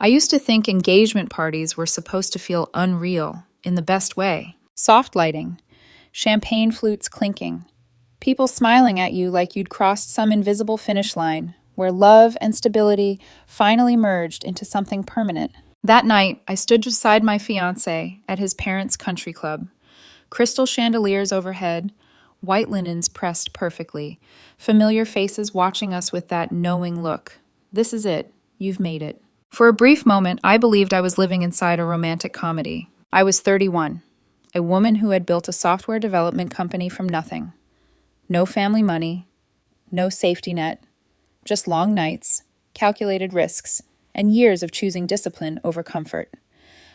I used to think engagement parties were supposed to feel unreal, in the best way. Soft lighting, champagne flutes clinking, people smiling at you like you'd crossed some invisible finish line, where love and stability finally merged into something permanent. That night, I stood beside my fiancé at his parents' country club. Crystal chandeliers overhead, white linens pressed perfectly, familiar faces watching us with that knowing look. This is it. You've made it. For a brief moment, I believed I was living inside a romantic comedy. I was 31, a woman who had built a software development company from nothing. No family money, no safety net, just long nights, calculated risks, and years of choosing discipline over comfort.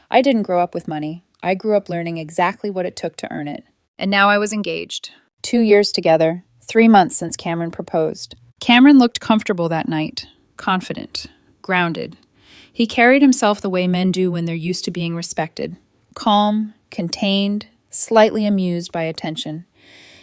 I didn't grow up with money. I grew up learning exactly what it took to earn it. And now I was engaged. 2 years together, 3 months since Cameron proposed. Cameron looked comfortable that night, confident, grounded. He carried himself the way men do when they're used to being respected. Calm, contained, slightly amused by attention.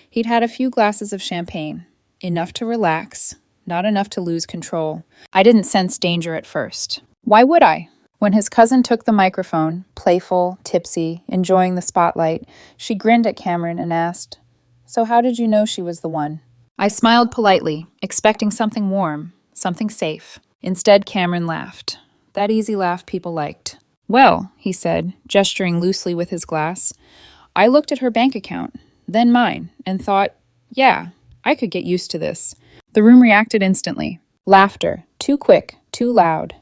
He'd had a few glasses of champagne, enough to relax, not enough to lose control. I didn't sense danger at first. Why would I? When his cousin took the microphone, playful, tipsy, enjoying the spotlight, she grinned at Cameron and asked, "So how did you know she was the one?" I smiled politely, expecting something warm, something safe. Instead, Cameron laughed. That easy laugh people liked. "Well," he said, gesturing loosely with his glass, "I looked at her bank account, then mine, and thought, yeah, I could get used to this." The room reacted instantly. Laughter, too quick, too loud.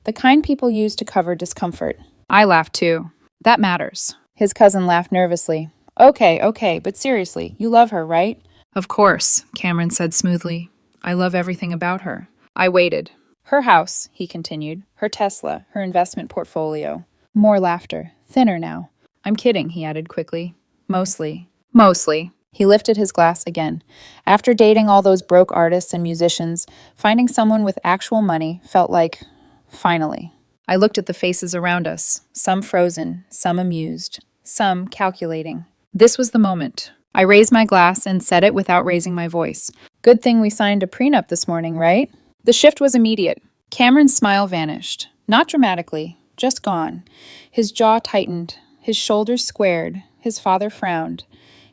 The kind people use to cover discomfort. I laughed too. That matters. His cousin laughed nervously. Okay, but seriously, you love her, right?" "Of course," Cameron said smoothly. "I love everything about her." I waited. "Her house," he continued, "her Tesla, her investment portfolio." More laughter, thinner now. "I'm kidding," he added quickly. Mostly. He lifted his glass again. After dating all those broke artists and musicians, finding someone with actual money felt like, finally. I looked at the faces around us, some frozen, some amused, some calculating. This was the moment. I raised my glass and said it without raising my voice. "Good thing we signed a prenup this morning, right?" The shift was immediate. Cameron's smile vanished. Not dramatically, just gone. His jaw tightened, his shoulders squared, his father frowned.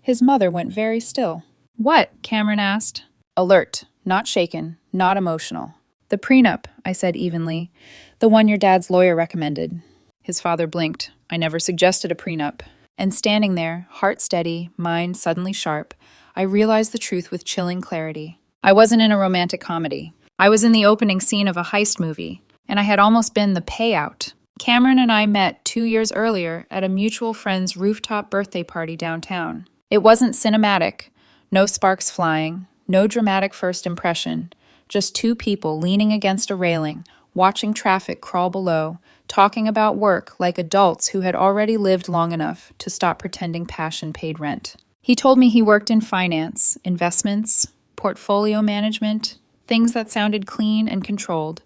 His mother went very still. "What?" Cameron asked. Alert, not shaken, not emotional. "The prenup," I said evenly. "The one your dad's lawyer recommended." His father blinked. "I never suggested a prenup." And standing there, heart steady, mind suddenly sharp, I realized the truth with chilling clarity. I wasn't in a romantic comedy. I was in the opening scene of a heist movie, and I had almost been the payout. Cameron and I met 2 years earlier at a mutual friend's rooftop birthday party downtown. It wasn't cinematic, no sparks flying, no dramatic first impression, just two people leaning against a railing, watching traffic crawl below, talking about work like adults who had already lived long enough to stop pretending passion paid rent. He told me he worked in finance, investments, portfolio management, things that sounded clean and controlled.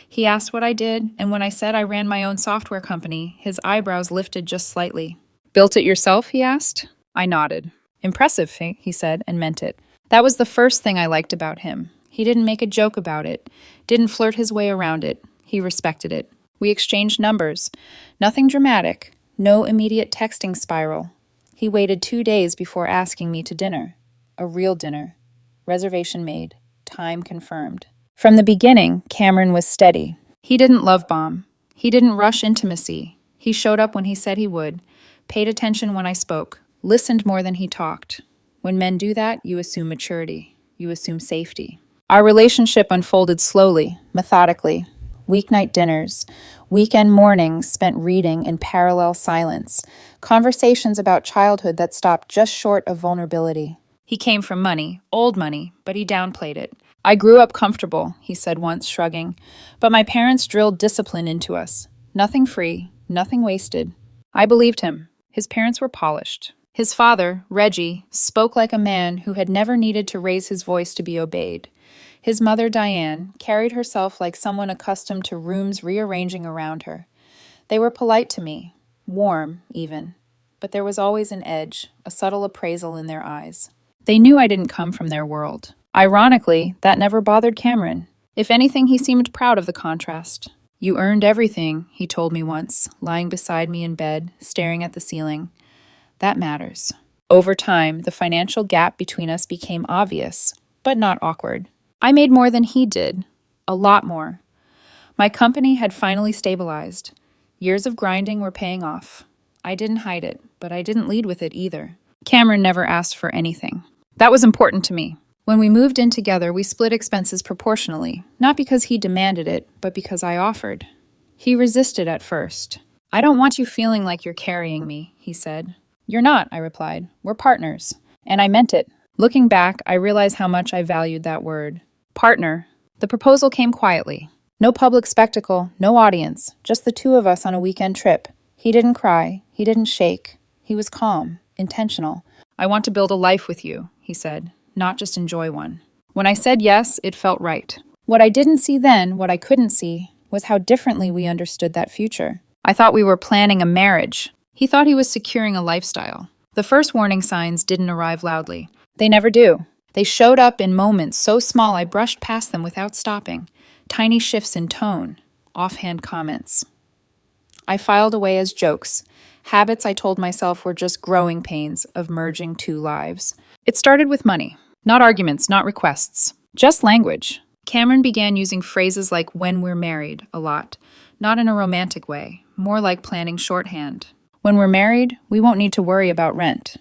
He asked what I did, and when I said I ran my own software company, his eyebrows lifted just slightly. "Built it yourself?" he asked. I nodded. "Impressive," he said, and meant it. That was the first thing I liked about him. He didn't make a joke about it, didn't flirt his way around it. He respected it. We exchanged numbers. Nothing dramatic, no immediate texting spiral. He waited 2 days before asking me to dinner. A real dinner. Reservation made. Time confirmed. From the beginning, Cameron was steady. He didn't love bomb. He didn't rush intimacy. He showed up when he said he would, paid attention when I spoke, listened more than he talked. When men do that, you assume maturity. You assume safety. Our relationship unfolded slowly, methodically. Weeknight dinners, weekend mornings spent reading in parallel silence, conversations about childhood that stopped just short of vulnerability. He came from money, old money, but he downplayed it. "I grew up comfortable," he said once, shrugging, "but my parents drilled discipline into us. Nothing free, nothing wasted." I believed him. His parents were polished. His father, Reggie, spoke like a man who had never needed to raise his voice to be obeyed. His mother, Diane, carried herself like someone accustomed to rooms rearranging around her. They were polite to me, warm, even, but there was always an edge, a subtle appraisal in their eyes. They knew I didn't come from their world. Ironically, that never bothered Cameron. If anything, he seemed proud of the contrast. You earned everything, he told me once, lying beside me in bed, staring at the ceiling. That matters. Over time, the financial gap between us became obvious, but not awkward. I made more than he did. A lot more. My company had finally stabilized. Years of grinding were paying off. I didn't hide it, but I didn't lead with it either. Cameron never asked for anything. That was important to me. When we moved in together, we split expenses proportionally, not because he demanded it, but because I offered. He resisted at first. I don't want you feeling like you're carrying me, he said. You're not, I replied. We're partners. And I meant it. Looking back, I realize how much I valued that word. Partner. The proposal came quietly. No public spectacle, no audience, just the two of us on a weekend trip. He didn't cry. He didn't shake. He was calm, intentional. I want to build a life with you, he said, not just enjoy one. When I said yes, it felt right. What I didn't see then, what I couldn't see, was how differently we understood that future. I thought we were planning a marriage. He thought he was securing a lifestyle. The first warning signs didn't arrive loudly. They never do. They showed up in moments so small I brushed past them without stopping. Tiny shifts in tone, offhand comments. I filed away as jokes, habits I told myself were just growing pains of merging two lives. It started with money. Not arguments, not requests. Just language. Cameron began using phrases like "when we're married" a lot. Not in a romantic way, more like planning shorthand. When we're married, we won't need to worry about rent.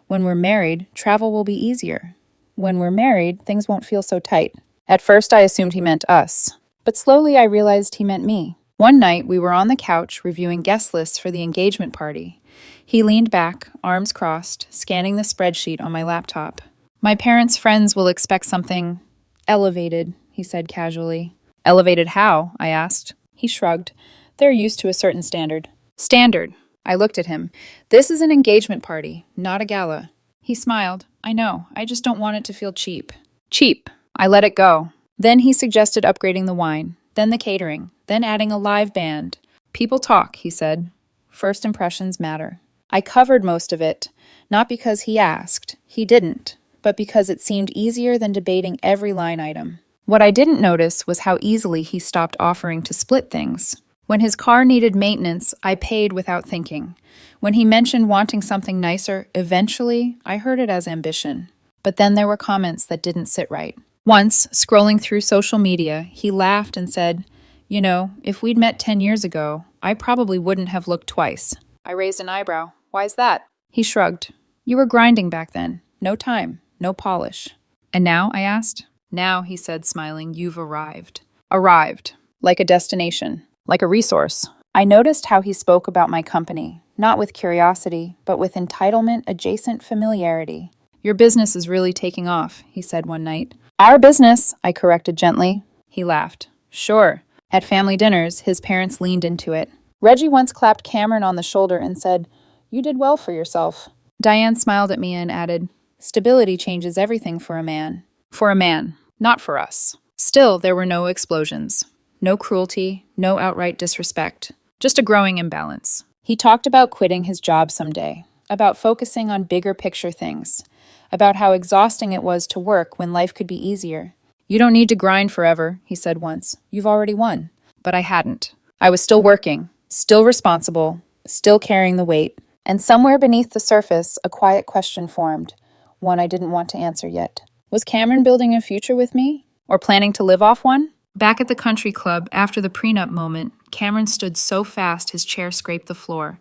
When we're married, travel will be easier. When we're married, things won't feel so tight. At first, I assumed he meant us. But slowly, I realized he meant me. One night, we were on the couch reviewing guest lists for the engagement party. He leaned back, arms crossed, scanning the spreadsheet on my laptop. My parents' friends will expect something elevated, he said casually. Elevated how? I asked. He shrugged. They're used to a certain standard. Standard. I looked at him. This is an engagement party, not a gala. He smiled. I know. I just don't want it to feel cheap. Cheap. I let it go. Then he suggested upgrading the wine, then the catering, then adding a live band. People talk, he said. First impressions matter. I covered most of it, not because he asked. He didn't. But because it seemed easier than debating every line item. What I didn't notice was how easily he stopped offering to split things. When his car needed maintenance, I paid without thinking. When he mentioned wanting something nicer, eventually, I heard it as ambition. But then there were comments that didn't sit right. Once, scrolling through social media, he laughed and said, "You know, if we'd met 10 years ago, I probably wouldn't have looked twice." I raised an eyebrow. Why's that? He shrugged. You were grinding back then. No time. No polish. And now? I asked. Now, he said, smiling, you've arrived. Arrived. Like a destination. Like a resource. I noticed how he spoke about my company, not with curiosity, but with entitlement adjacent familiarity. Your business is really taking off, he said one night. Our business, I corrected gently. He laughed. Sure. At family dinners, his parents leaned into it. Reggie once clapped Cameron on the shoulder and said, You did well for yourself. Diane smiled at me and added, Stability changes everything for a man. For a man, not for us. Still, there were no explosions. No cruelty, no outright disrespect. Just a growing imbalance. He talked about quitting his job someday, about focusing on bigger picture things, about how exhausting it was to work when life could be easier. You don't need to grind forever, he said once. You've already won. But I hadn't. I was still working, still responsible, still carrying the weight. And somewhere beneath the surface, a quiet question formed. One I didn't want to answer yet. Was Cameron building a future with me? Or planning to live off one? Back at the country club, after the prenup moment, Cameron stood so fast his chair scraped the floor.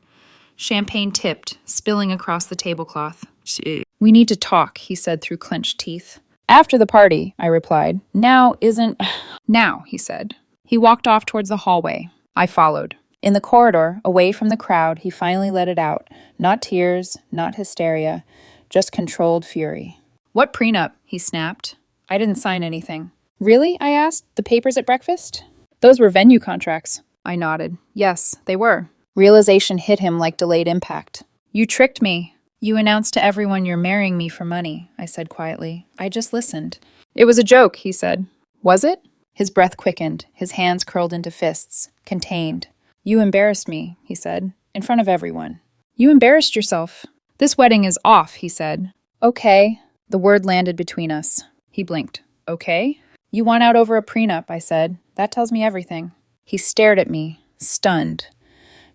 Champagne tipped, spilling across the tablecloth. We need to talk, he said through clenched teeth. After the party, I replied. Now isn't... Now, he said. He walked off towards the hallway. I followed. In the corridor, away from the crowd, he finally let it out. Not tears, not hysteria. Just controlled fury. What prenup? He snapped. I didn't sign anything. Really? I asked. The papers at breakfast? Those were venue contracts. I nodded. Yes, they were. Realization hit him like delayed impact. You tricked me. You announced to everyone you're marrying me for money, I said quietly. I just listened. It was a joke, he said. Was it? His breath quickened, his hands curled into fists, contained. You embarrassed me, he said, in front of everyone. You embarrassed yourself. This wedding is off, he said. Okay. The word landed between us. He blinked. Okay? You won out over a prenup, I said. That tells me everything. He stared at me, stunned.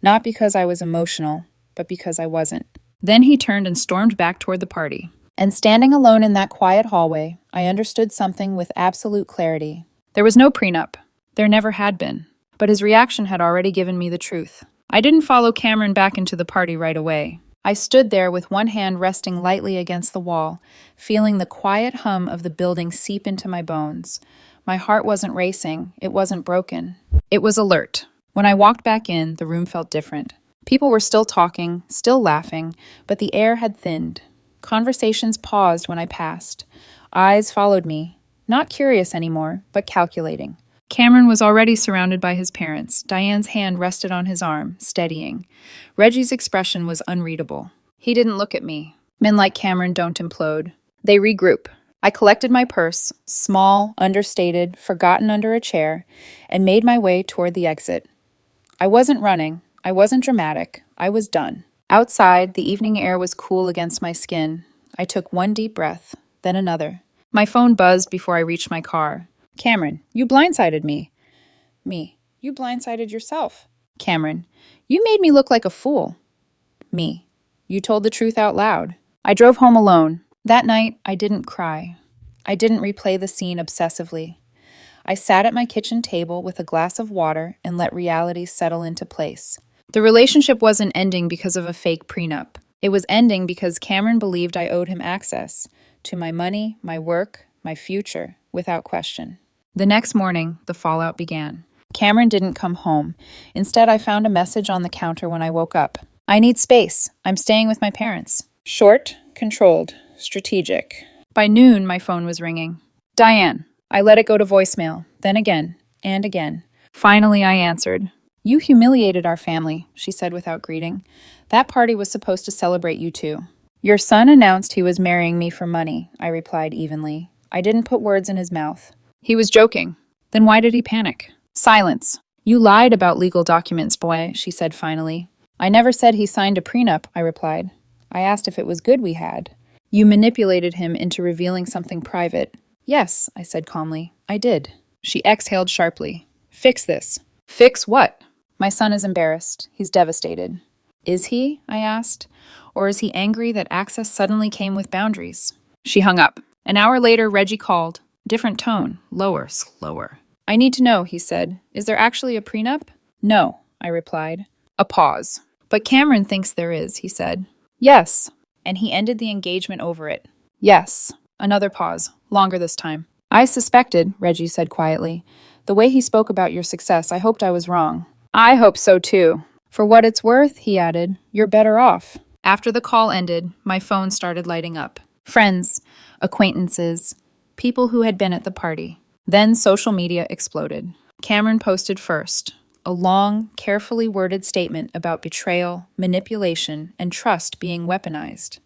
Not because I was emotional, but because I wasn't. Then he turned and stormed back toward the party. And standing alone in that quiet hallway, I understood something with absolute clarity. There was no prenup. There never had been. But his reaction had already given me the truth. I didn't follow Cameron back into the party right away. I stood there with one hand resting lightly against the wall, feeling the quiet hum of the building seep into my bones. My heart wasn't racing. It wasn't broken. It was alert. When I walked back in, the room felt different. People were still talking, still laughing, but the air had thinned. Conversations paused when I passed. Eyes followed me, not curious anymore, but calculating. Cameron was already surrounded by his parents. Diane's hand rested on his arm, steadying. Reggie's expression was unreadable. He didn't look at me. Men like Cameron don't implode. They regroup. I collected my purse, small, understated, forgotten under a chair, and made my way toward the exit. I wasn't running. I wasn't dramatic. I was done. Outside, the evening air was cool against my skin. I took one deep breath, then another. My phone buzzed before I reached my car. Cameron, you blindsided me. Me, you blindsided yourself. Cameron, you made me look like a fool. Me, you told the truth out loud. I drove home alone. That night, I didn't cry. I didn't replay the scene obsessively. I sat at my kitchen table with a glass of water and let reality settle into place. The relationship wasn't ending because of a fake prenup. It was ending because Cameron believed I owed him access to my money, my work, my future, without question. The next morning, the fallout began. Cameron didn't come home. Instead, I found a message on the counter when I woke up. I need space. I'm staying with my parents. Short, controlled, strategic. By noon, my phone was ringing. Diane. I let it go to voicemail, then again, and again. Finally, I answered. You humiliated our family, she said without greeting. That party was supposed to celebrate you too. Your son announced he was marrying me for money, I replied evenly. I didn't put words in his mouth. He was joking. Then why did he panic? Silence. You lied about legal documents, boy, she said finally. I never said he signed a prenup, I replied. I asked if it was good we had. You manipulated him into revealing something private. Yes, I said calmly. I did. She exhaled sharply. Fix this. Fix what? My son is embarrassed. He's devastated. Is he? I asked. Or is he angry that access suddenly came with boundaries? She hung up. An hour later, Reggie called. Different tone. Lower, slower. I need to know, he said. Is there actually a prenup? No, I replied. A pause. But Cameron thinks there is, he said. Yes. And he ended the engagement over it. Yes. Another pause. Longer this time. I suspected, Reggie said quietly. The way he spoke about your success, I hoped I was wrong. I hope so too. For what it's worth, he added, you're better off. After the call ended, my phone started lighting up. Friends, acquaintances, people who had been at the party. Then social media exploded. Cameron posted first, a long, carefully worded statement about betrayal, manipulation, and trust being weaponized.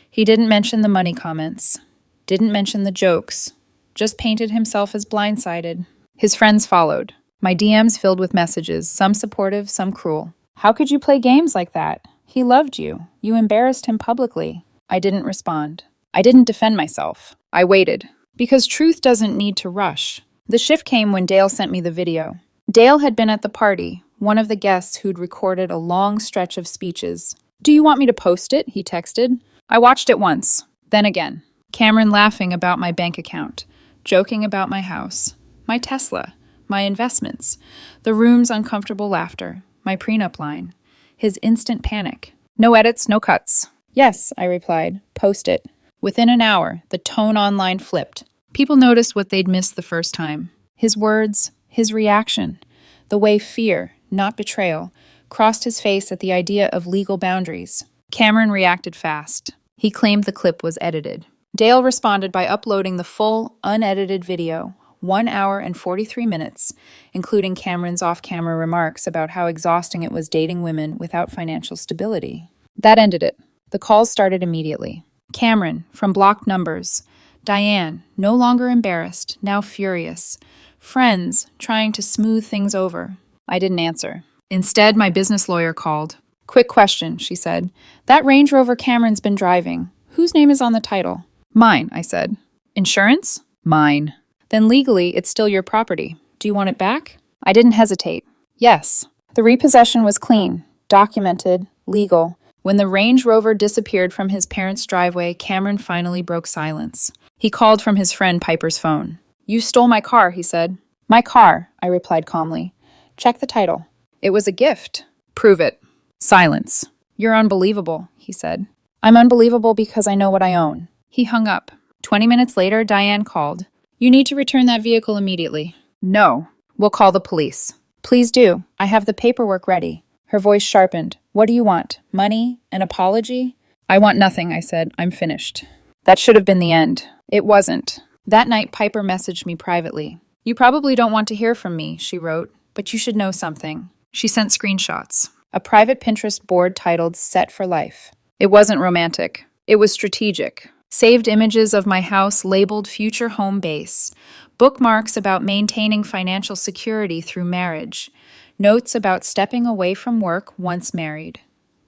He didn't mention the money comments, didn't mention the jokes, just painted himself as blindsided. His friends followed. My DMs filled with messages, some supportive, some cruel. How could you play games like that? He loved you. You embarrassed him publicly. I didn't respond. I didn't defend myself. I waited. Because truth doesn't need to rush. The shift came when Dale sent me the video. Dale had been at the party, one of the guests who'd recorded a long stretch of speeches. Do you want me to post it? He texted. I watched it once, then again. Cameron laughing about my bank account, joking about my house, my Tesla, my investments, the room's uncomfortable laughter, my prenup line, his instant panic. No edits, no cuts. Yes, I replied. Post it. Within an hour, the tone online flipped. People noticed what they'd missed the first time. His words, his reaction, the way fear, not betrayal, crossed his face at the idea of legal boundaries. Cameron reacted fast. He claimed the clip was edited. Dale responded by uploading the full, unedited video, 1 hour and 43 minutes, including Cameron's off-camera remarks about how exhausting it was dating women without financial stability. That ended it. The calls started immediately. Cameron, from blocked numbers. Diane, no longer embarrassed, now furious. Friends, trying to smooth things over. I didn't answer. Instead, my business lawyer called. Quick question, she said. That Range Rover Cameron's been driving. Whose name is on the title? Mine, I said. Insurance? Mine. Then legally, it's still your property. Do you want it back? I didn't hesitate. Yes. The repossession was clean, documented, legal. When the Range Rover disappeared from his parents' driveway, Cameron finally broke silence. He called from his friend Piper's phone. "You stole my car," he said. "My car," I replied calmly. "Check the title." "It was a gift." "Prove it." Silence. "You're unbelievable," he said. "I'm unbelievable because I know what I own." He hung up. 20 minutes later, Diane called. "You need to return that vehicle immediately." "No. We'll call the police." "Please do. I have the paperwork ready." Her voice sharpened. "What do you want? Money? An apology?" "I want nothing," I said. "I'm finished." That should have been the end. It wasn't. That night, Piper messaged me privately. "You probably don't want to hear from me," she wrote, "but you should know something." She sent screenshots. A private Pinterest board titled "Set for Life." It wasn't romantic. It was strategic. Saved images of my house labeled future home base. Bookmarks about maintaining financial security through marriage. Notes about stepping away from work once married.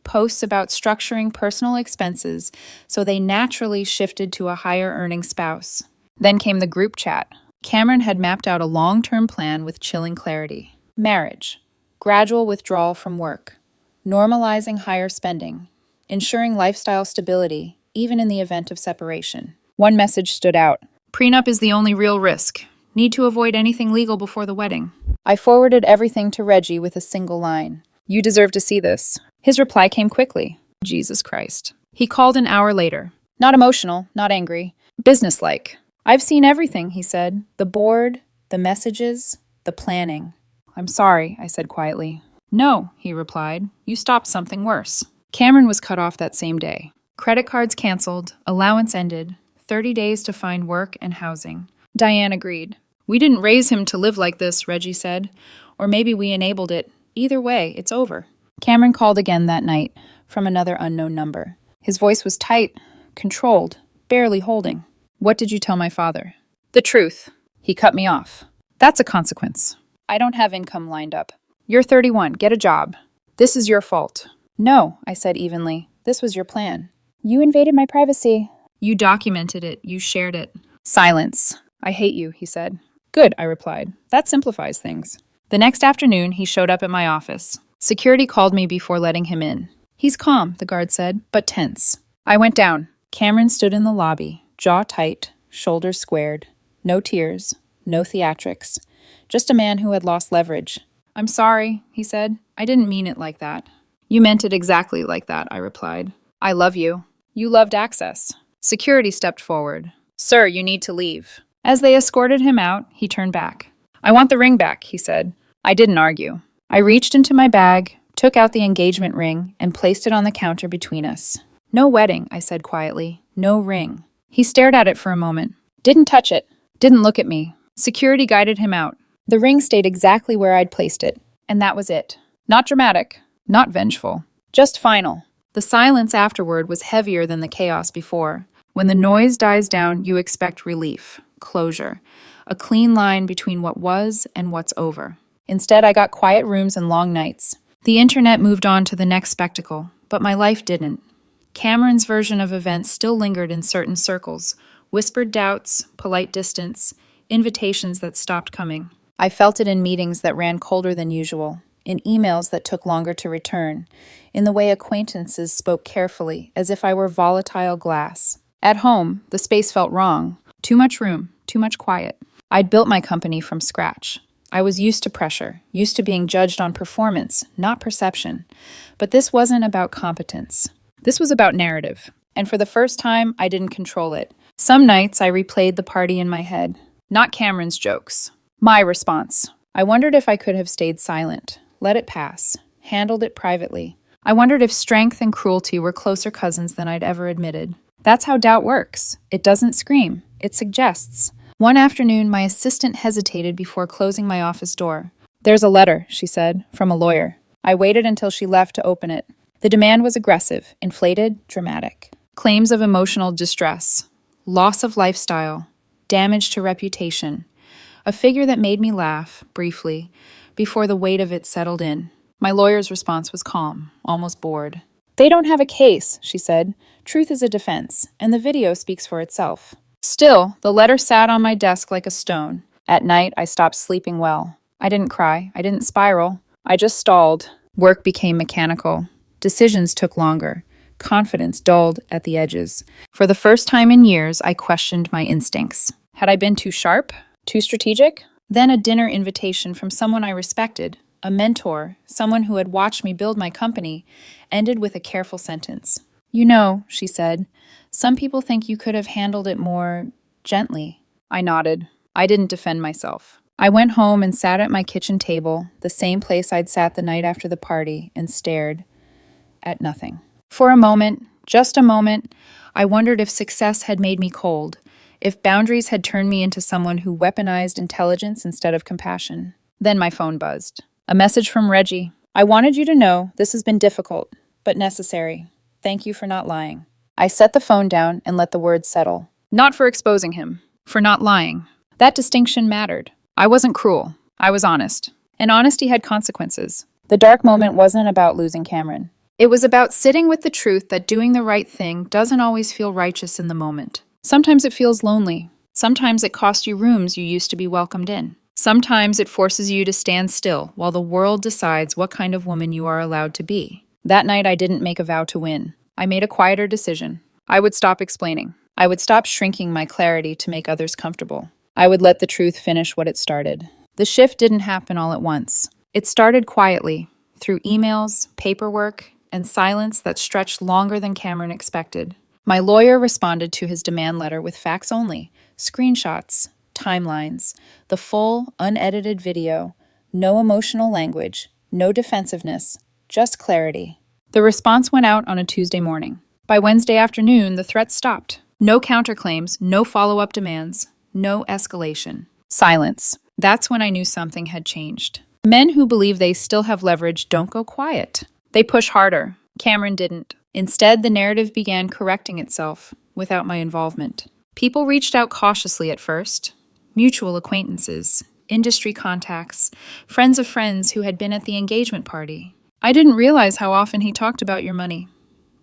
Posts about structuring personal expenses so they naturally shifted to a higher-earning spouse. Then came the group chat. Cameron had mapped out a long-term plan with chilling clarity. Marriage. Gradual withdrawal from work. Normalizing higher spending. Ensuring lifestyle stability, even in the event of separation. One message stood out. "Prenup is the only real risk. Need to avoid anything legal before the wedding." I forwarded everything to Reggie with a single line. "You deserve to see this." His reply came quickly. Jesus Christ. He called an hour later. Not emotional, not angry. Businesslike. "I've seen everything," he said. "The board, the messages, the planning." "I'm sorry," I said quietly. "No," he replied. "You stopped something worse." Cameron was cut off that same day. Credit cards canceled, allowance ended, 30 days to find work and housing. Diane agreed. "We didn't raise him to live like this," Reggie said. "Or maybe we enabled it. Either way, it's over." Cameron called again that night, from another unknown number. His voice was tight, controlled, barely holding. "What did you tell my father?" "The truth." He cut me off. "That's a consequence. I don't have income lined up. You're 31, get a job. This is your fault." "No," I said evenly. "This was your plan." "You invaded my privacy." "You documented it. You shared it." Silence. "I hate you," he said. "Good," I replied. "That simplifies things." The next afternoon, he showed up at my office. Security called me before letting him in. "He's calm," the guard said, "but tense." I went down. Cameron stood in the lobby, jaw tight, shoulders squared. No tears, no theatrics. Just a man who had lost leverage. "I'm sorry," he said. "I didn't mean it like that." "You meant it exactly like that," I replied. "I love you." "You loved access." Security stepped forward. "Sir, you need to leave." As they escorted him out, he turned back. "I want the ring back," he said. I didn't argue. I reached into my bag, took out the engagement ring, and placed it on the counter between us. "No wedding," I said quietly. "No ring." He stared at it for a moment. Didn't touch it. Didn't look at me. Security guided him out. The ring stayed exactly where I'd placed it. And that was it. Not dramatic. Not vengeful. Just final. The silence afterward was heavier than the chaos before. When the noise dies down, you expect relief, closure, a clean line between what was and what's over. Instead, I got quiet rooms and long nights. The internet moved on to the next spectacle, but my life didn't. Cameron's version of events still lingered in certain circles, whispered doubts, polite distance, invitations that stopped coming. I felt it in meetings that ran colder than usual, in emails that took longer to return, in the way acquaintances spoke carefully, as if I were volatile glass. At home, the space felt wrong. Too much room, too much quiet. I'd built my company from scratch. I was used to pressure, used to being judged on performance, not perception. But this wasn't about competence. This was about narrative. And for the first time, I didn't control it. Some nights, I replayed the party in my head. Not Cameron's jokes. My response. I wondered if I could have stayed silent, let it pass, handled it privately. I wondered if strength and cruelty were closer cousins than I'd ever admitted. That's how doubt works. It doesn't scream. It suggests. One afternoon, my assistant hesitated before closing my office door. "There's a letter," she said, "from a lawyer." I waited until she left to open it. The demand was aggressive, inflated, dramatic. Claims of emotional distress, loss of lifestyle, damage to reputation. A figure that made me laugh, briefly, before the weight of it settled in. My lawyer's response was calm, almost bored. "They don't have a case," she said. "Truth is a defense, and the video speaks for itself." Still, the letter sat on my desk like a stone. At night, I stopped sleeping well. I didn't cry. I didn't spiral. I just stalled. Work became mechanical. Decisions took longer. Confidence dulled at the edges. For the first time in years, I questioned my instincts. Had I been too sharp? Too strategic? Then a dinner invitation from someone I respected, a mentor, someone who had watched me build my company, ended with a careful sentence. "You know," she said, "some people think you could have handled it more gently." I nodded. I didn't defend myself. I went home and sat at my kitchen table, the same place I'd sat the night after the party, and stared at nothing. For a moment, just a moment, I wondered if success had made me cold, if boundaries had turned me into someone who weaponized intelligence instead of compassion. Then my phone buzzed. A message from Reggie. "I wanted you to know this has been difficult, but necessary. Thank you for not lying." I set the phone down and let the words settle. Not for exposing him, for not lying. That distinction mattered. I wasn't cruel. I was honest. And honesty had consequences. The dark moment wasn't about losing Cameron. It was about sitting with the truth that doing the right thing doesn't always feel righteous in the moment. Sometimes it feels lonely. Sometimes it costs you rooms you used to be welcomed in. Sometimes it forces you to stand still while the world decides what kind of woman you are allowed to be. That night I didn't make a vow to win. I made a quieter decision. I would stop explaining. I would stop shrinking my clarity to make others comfortable. I would let the truth finish what it started. The shift didn't happen all at once. It started quietly, through emails, paperwork, and silence that stretched longer than Cameron expected. My lawyer responded to his demand letter with facts only, screenshots, timelines, the full, unedited video, no emotional language, no defensiveness, just clarity. The response went out on a Tuesday morning. By Wednesday afternoon, the threats stopped. No counterclaims, no follow-up demands, no escalation. Silence. That's when I knew something had changed. Men who believe they still have leverage don't go quiet. They push harder. Cameron didn't. Instead, the narrative began correcting itself without my involvement. People reached out cautiously at first. Mutual acquaintances, industry contacts, friends of friends who had been at the engagement party. I didn't realize how often he talked about your money.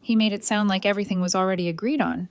He made it sound like everything was already agreed on.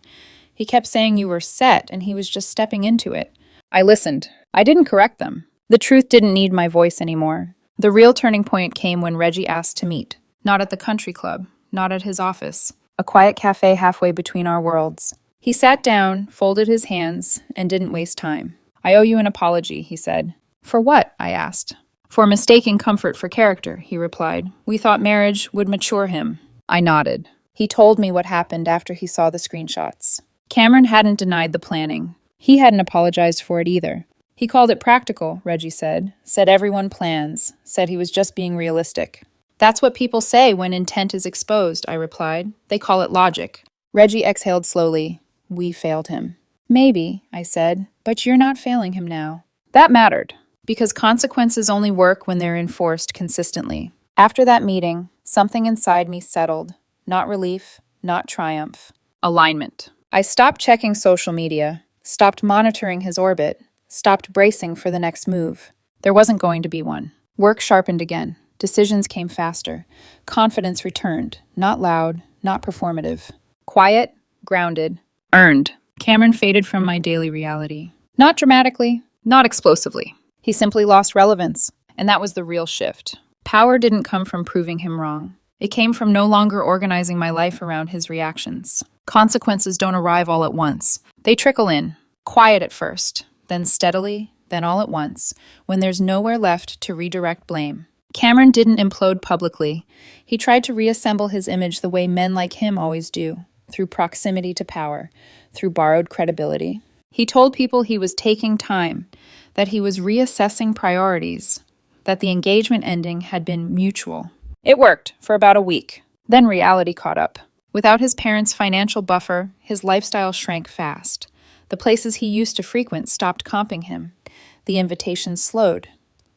He kept saying you were set and he was just stepping into it. I listened. I didn't correct them. The truth didn't need my voice anymore. The real turning point came when Reggie asked to meet. Not at the country club, not at his office. A quiet cafe halfway between our worlds. He sat down, folded his hands, and didn't waste time. "I owe you an apology," he said. "For what?" I asked. "For mistaking comfort for character," he replied. "We thought marriage would mature him." I nodded. He told me what happened after he saw the screenshots. Cameron hadn't denied the planning. He hadn't apologized for it either. He called it practical, Reggie said everyone plans, said he was just being realistic. "That's what people say when intent is exposed," I replied. "They call it logic." Reggie exhaled slowly. "We failed him." "Maybe," I said, "but you're not failing him now." That mattered, because consequences only work when they're enforced consistently. After that meeting, something inside me settled. Not relief, not triumph. Alignment. I stopped checking social media, stopped monitoring his orbit, stopped bracing for the next move. There wasn't going to be one. Work sharpened again. Decisions came faster. Confidence returned, not loud, not performative. Quiet, grounded, earned. Cameron faded from my daily reality. Not dramatically, not explosively. He simply lost relevance, and that was the real shift. Power didn't come from proving him wrong. It came from no longer organizing my life around his reactions. Consequences don't arrive all at once. They trickle in, quiet at first, then steadily, then all at once, when there's nowhere left to redirect blame. Cameron didn't implode publicly. He tried to reassemble his image the way men like him always do, through proximity to power, through borrowed credibility. He told people he was taking time, that he was reassessing priorities, that the engagement ending had been mutual. It worked for about a week. Then reality caught up. Without his parents' financial buffer, his lifestyle shrank fast. The places he used to frequent stopped comping him. The invitations slowed.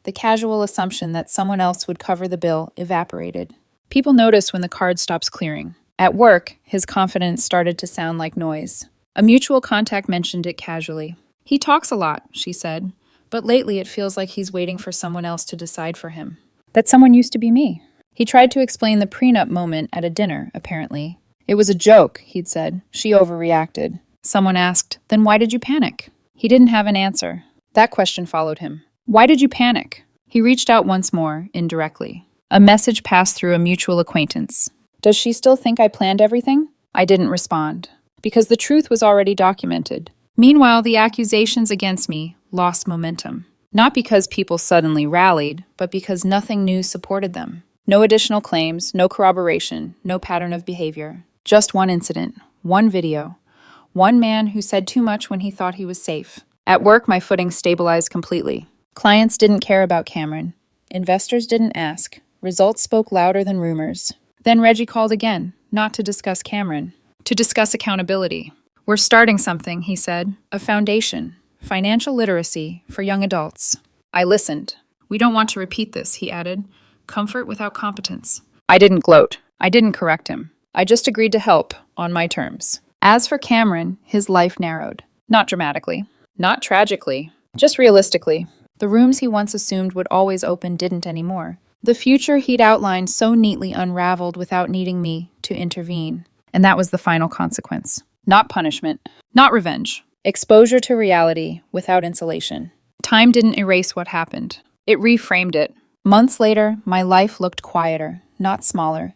The casual assumption that someone else would cover the bill evaporated. People notice when the card stops clearing. At work, his confidence started to sound like noise. A mutual contact mentioned it casually. "He talks a lot," she said, "but lately it feels like he's waiting for someone else to decide for him." That someone used to be me. He tried to explain the prenup moment at a dinner, apparently. "It was a joke," he'd said. "She overreacted." Someone asked, "Then why did you panic?" He didn't have an answer. That question followed him. "Why did you panic?" He reached out once more, indirectly. A message passed through a mutual acquaintance. Does she still think I planned everything? I didn't respond, because the truth was already documented. Meanwhile, the accusations against me lost momentum. Not because people suddenly rallied, but because nothing new supported them. No additional claims, no corroboration, no pattern of behavior. Just one incident, one video, one man who said too much when he thought he was safe. At work, my footing stabilized completely. Clients didn't care about Cameron. Investors didn't ask. Results spoke louder than rumors. Then Reggie called again, not to discuss Cameron, to discuss accountability. We're starting something, he said, a foundation, financial literacy for young adults. I listened. We don't want to repeat this, he added. Comfort without competence. I didn't gloat. I didn't correct him. I just agreed to help, on my terms. As for Cameron, his life narrowed. Not dramatically. Not tragically. Just realistically. The rooms he once assumed would always open didn't anymore. The future he'd outlined so neatly unraveled without needing me to intervene. And that was the final consequence. Not punishment. Not revenge. Exposure to reality without insulation. Time didn't erase what happened. It reframed it. Months later, my life looked quieter, not smaller.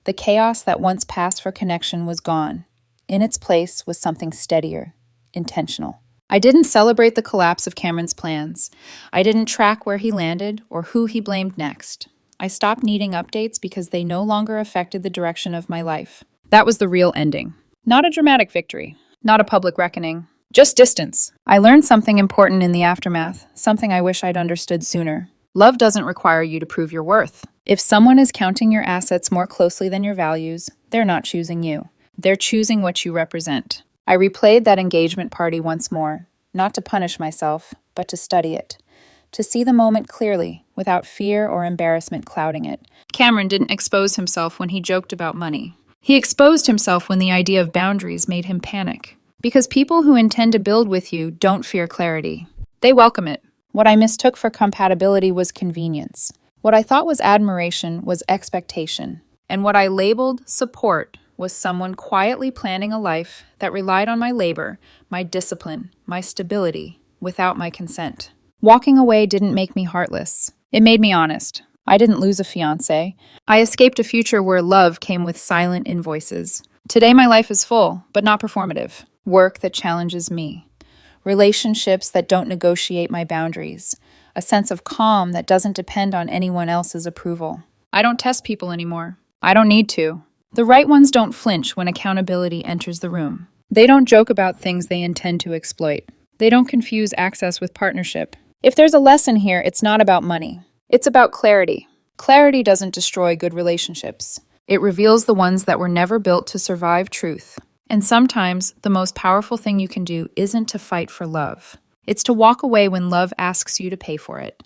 The chaos that once passed for connection was gone. In its place was something steadier, intentional. I didn't celebrate the collapse of Cameron's plans. I didn't track where he landed or who he blamed next. I stopped needing updates because they no longer affected the direction of my life. That was the real ending. Not a dramatic victory. Not a public reckoning. Just distance. I learned something important in the aftermath, something I wish I'd understood sooner. Love doesn't require you to prove your worth. If someone is counting your assets more closely than your values, they're not choosing you. They're choosing what you represent. I replayed that engagement party once more, not to punish myself, but to study it. To see the moment clearly, without fear or embarrassment clouding it. Cameron didn't expose himself when he joked about money. He exposed himself when the idea of boundaries made him panic. Because people who intend to build with you don't fear clarity. They welcome it. What I mistook for compatibility was convenience. What I thought was admiration was expectation. And what I labeled support was someone quietly planning a life that relied on my labor, my discipline, my stability, without my consent. Walking away didn't make me heartless. It made me honest. I didn't lose a fiancé. I escaped a future where love came with silent invoices. Today my life is full, but not performative. Work that challenges me. Relationships that don't negotiate my boundaries. A sense of calm that doesn't depend on anyone else's approval. I don't test people anymore. I don't need to. The right ones don't flinch when accountability enters the room. They don't joke about things they intend to exploit. They don't confuse access with partnership. If there's a lesson here, it's not about money. It's about clarity. Clarity doesn't destroy good relationships. It reveals the ones that were never built to survive truth. And sometimes, the most powerful thing you can do isn't to fight for love. It's to walk away when love asks you to pay for it.